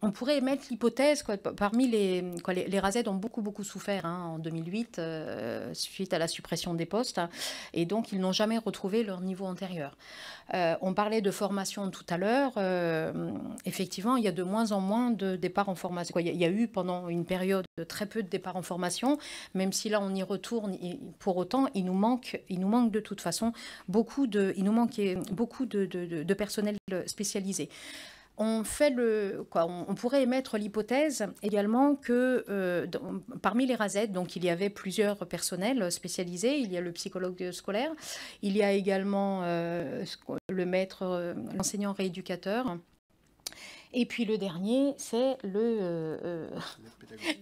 On pourrait émettre l'hypothèse, parmi les RASED ont beaucoup souffert en 2008 suite à la suppression des postes, et donc ils n'ont jamais retrouvé leur niveau antérieur. On parlait de formation tout à l'heure. Effectivement, il y a de moins en moins de départs en formation. Il y a eu pendant une période très peu de départs en formation, même si là on y retourne. Pour autant, il nous manque de toute façon beaucoup de personnel spécialisé. On pourrait émettre l'hypothèse également que parmi les RASED, donc il y avait plusieurs personnels spécialisés. Il y a le psychologue scolaire, il y a également le maître, l'enseignant rééducateur. Et puis le dernier, c'est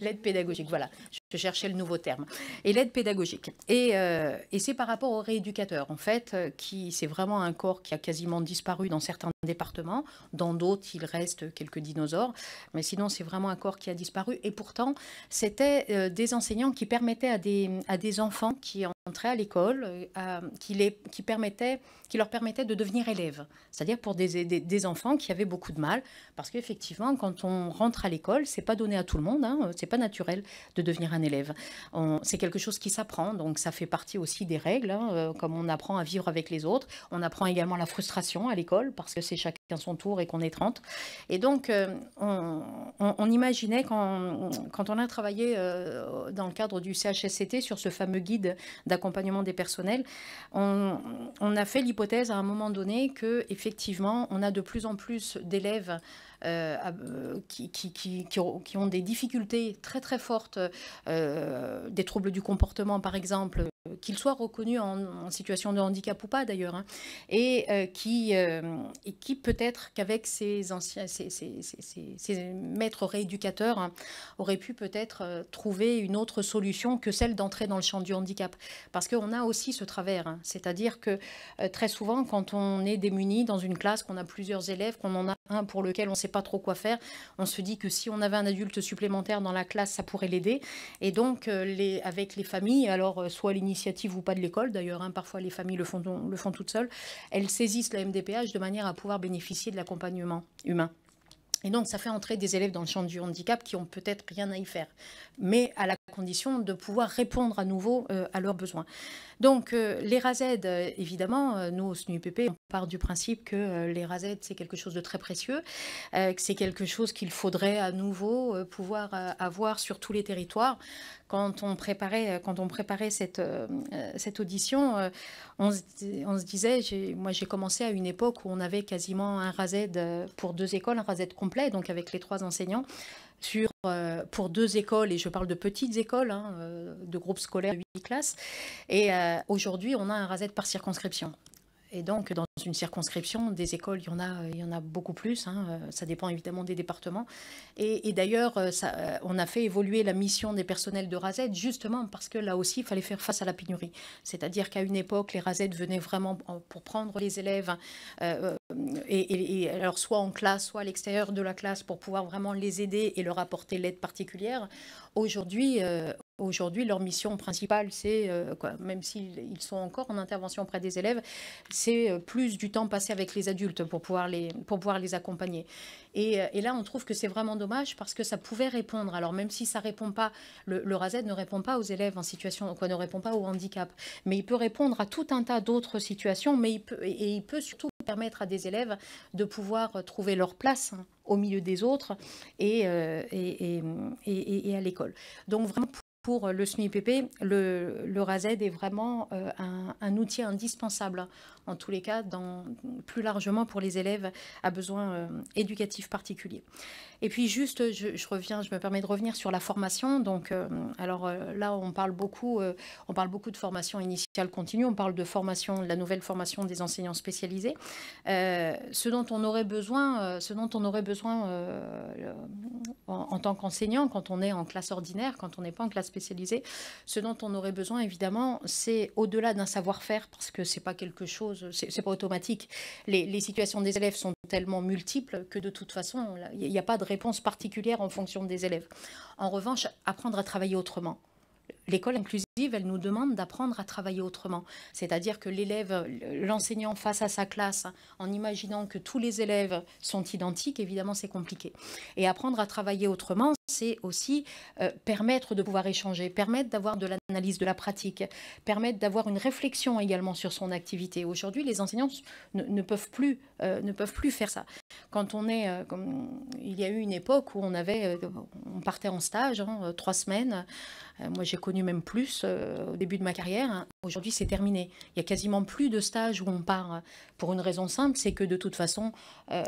l'aide pédagogique. Voilà, je cherchais le nouveau terme. Et l'aide pédagogique. Et c'est par rapport aux rééducateurs, en fait, c'est vraiment un corps qui a quasiment disparu dans certains départements. Dans d'autres, il reste quelques dinosaures. Mais sinon, c'est vraiment un corps qui a disparu. Et pourtant, c'était des enseignants qui permettaient à des enfants qui entraient à l'école, qui leur permettaient de devenir élèves. C'est-à-dire pour des enfants qui avaient beaucoup de mal. Parce qu'effectivement, quand on rentre à l'école, c'est pas donné à tout le monde, c'est pas naturel de devenir un élève. C'est quelque chose qui s'apprend, donc ça fait partie aussi des règles, comme on apprend à vivre avec les autres. On apprend également la frustration à l'école, parce que c'est chacun son tour et qu'on est 30. Et donc, on imaginait, quand on a travaillé dans le cadre du CHSCT sur ce fameux guide d'accompagnement des personnels, on a fait l'hypothèse à un moment donné que effectivement, on a de plus en plus d'élèves qui ont des difficultés très fortes, des troubles du comportement par exemple, qu'ils soient reconnus en situation de handicap ou pas d'ailleurs, et qui peut-être qu'avec ces maîtres rééducateurs auraient pu peut-être trouver une autre solution que celle d'entrer dans le champ du handicap. Parce qu'on a aussi ce travers, c'est-à-dire que très souvent quand on est démuni dans une classe, qu'on a plusieurs élèves, qu'on en a un pour lequel on ne sait pas trop quoi faire, on se dit que si on avait un adulte supplémentaire dans la classe, ça pourrait l'aider. Et donc, avec les familles, alors soit l'initiative ou pas de l'école, d'ailleurs, parfois les familles le font toutes seules, elles saisissent la MDPH de manière à pouvoir bénéficier de l'accompagnement humain. Et donc, ça fait entrer des élèves dans le champ du handicap qui ont peut-être rien à y faire, mais à la condition de pouvoir répondre à nouveau à leurs besoins. Donc, les RASED, évidemment, nous, au SNUIPP, on part du principe que les RASED, c'est quelque chose de très précieux, que c'est quelque chose qu'il faudrait à nouveau pouvoir avoir sur tous les territoires. Quand on préparait cette audition, on se disait, moi j'ai commencé à une époque où on avait quasiment un RASED pour 2 écoles, un RASED complet, donc avec les 3 enseignants, pour 2 écoles, et je parle de petites écoles, de groupes scolaires de 8 classes, et aujourd'hui on a un RASED par circonscription. Et donc, dans une circonscription, des écoles, il y en a beaucoup plus. Ça dépend évidemment des départements. Et d'ailleurs, on a fait évoluer la mission des personnels de RASED justement parce que là aussi, il fallait faire face à la pénurie. C'est-à-dire qu'à une époque, les RASED venaient vraiment pour prendre les élèves, et alors soit en classe, soit à l'extérieur de la classe pour pouvoir vraiment les aider et leur apporter l'aide particulière. Aujourd'hui, leur mission principale, c'est, même s'ils sont encore en intervention auprès des élèves, c'est plus du temps passé avec les adultes pour pouvoir les accompagner. Et là, on trouve que c'est vraiment dommage parce que ça pouvait répondre. Alors, même si ça répond pas, le RASED ne répond pas aux élèves en situation, ne répond pas au handicap, mais il peut répondre à tout un tas d'autres situations, mais il peut surtout permettre à des élèves de pouvoir trouver leur place au milieu des autres et à l'école. Donc, vraiment, pour le SNUIPP, le RASED est vraiment un outil indispensable, en tous les cas, plus largement pour les élèves à besoins éducatifs particuliers. Et puis juste, je me permets de revenir sur la formation. Donc, là, on parle beaucoup de formation initiale continue, on parle de la nouvelle formation des enseignants spécialisés. Ce dont on aurait besoin en tant qu'enseignant, quand on est en classe ordinaire, quand on n'est pas en classe spécialisée, ce dont on aurait besoin, évidemment, c'est au-delà d'un savoir-faire, parce que c'est pas quelque chose, c'est pas automatique. Les situations des élèves sont tellement multiples que de toute façon, il n'y a pas de réponse particulière en fonction des élèves. En revanche, apprendre à travailler autrement. l'école inclusive, elle nous demande d'apprendre à travailler autrement. C'est-à-dire que l'élève, l'enseignant face à sa classe, en imaginant que tous les élèves sont identiques, évidemment, c'est compliqué. Et apprendre à travailler autrement, c'est aussi permettre de pouvoir échanger, permettre d'avoir de l'analyse, de la pratique, permettre d'avoir une réflexion également sur son activité. Aujourd'hui, les enseignants ne peuvent plus faire ça. Quand on est, il y a eu une époque où on partait en stage, 3 semaines. Moi, j'ai connu même plus au début de ma carrière. Hein. Aujourd'hui, c'est terminé. Il y a quasiment plus de stages où on part pour une raison simple, c'est que de toute façon,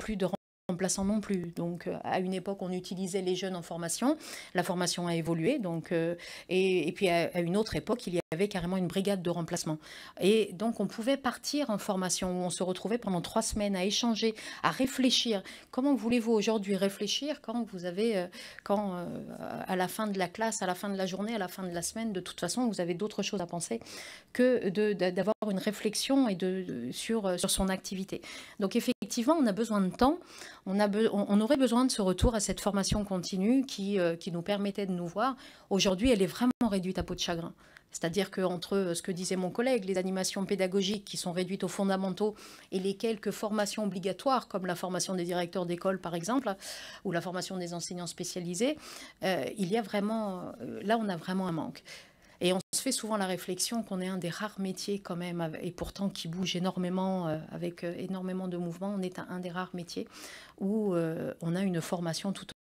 plus de remplaçants non plus. Donc, à une époque, on utilisait les jeunes en formation. La formation a évolué. Donc, et puis, à une autre époque, il y avait carrément une brigade de remplacement. Et donc, on pouvait partir en formation où on se retrouvait pendant 3 semaines à échanger, à réfléchir. Comment voulez-vous aujourd'hui réfléchir quand vous avez, à la fin de la classe, à la fin de la journée, à la fin de la semaine, de toute façon, vous avez d'autres choses à penser que d'avoir une réflexion sur son activité. Donc, effectivement, on a besoin de temps. On aurait besoin de ce retour à cette formation continue qui nous permettait de nous voir. Aujourd'hui, elle est vraiment réduite à peau de chagrin. C'est-à-dire qu'entre ce que disait mon collègue, les animations pédagogiques qui sont réduites aux fondamentaux et les quelques formations obligatoires, comme la formation des directeurs d'école par exemple, ou la formation des enseignants spécialisés, il y a vraiment, là on a vraiment un manque. Et on se fait souvent la réflexion qu'on est un des rares métiers quand même, et pourtant qui bouge énormément, avec énormément de mouvements, on est un des rares métiers où on a une formation tout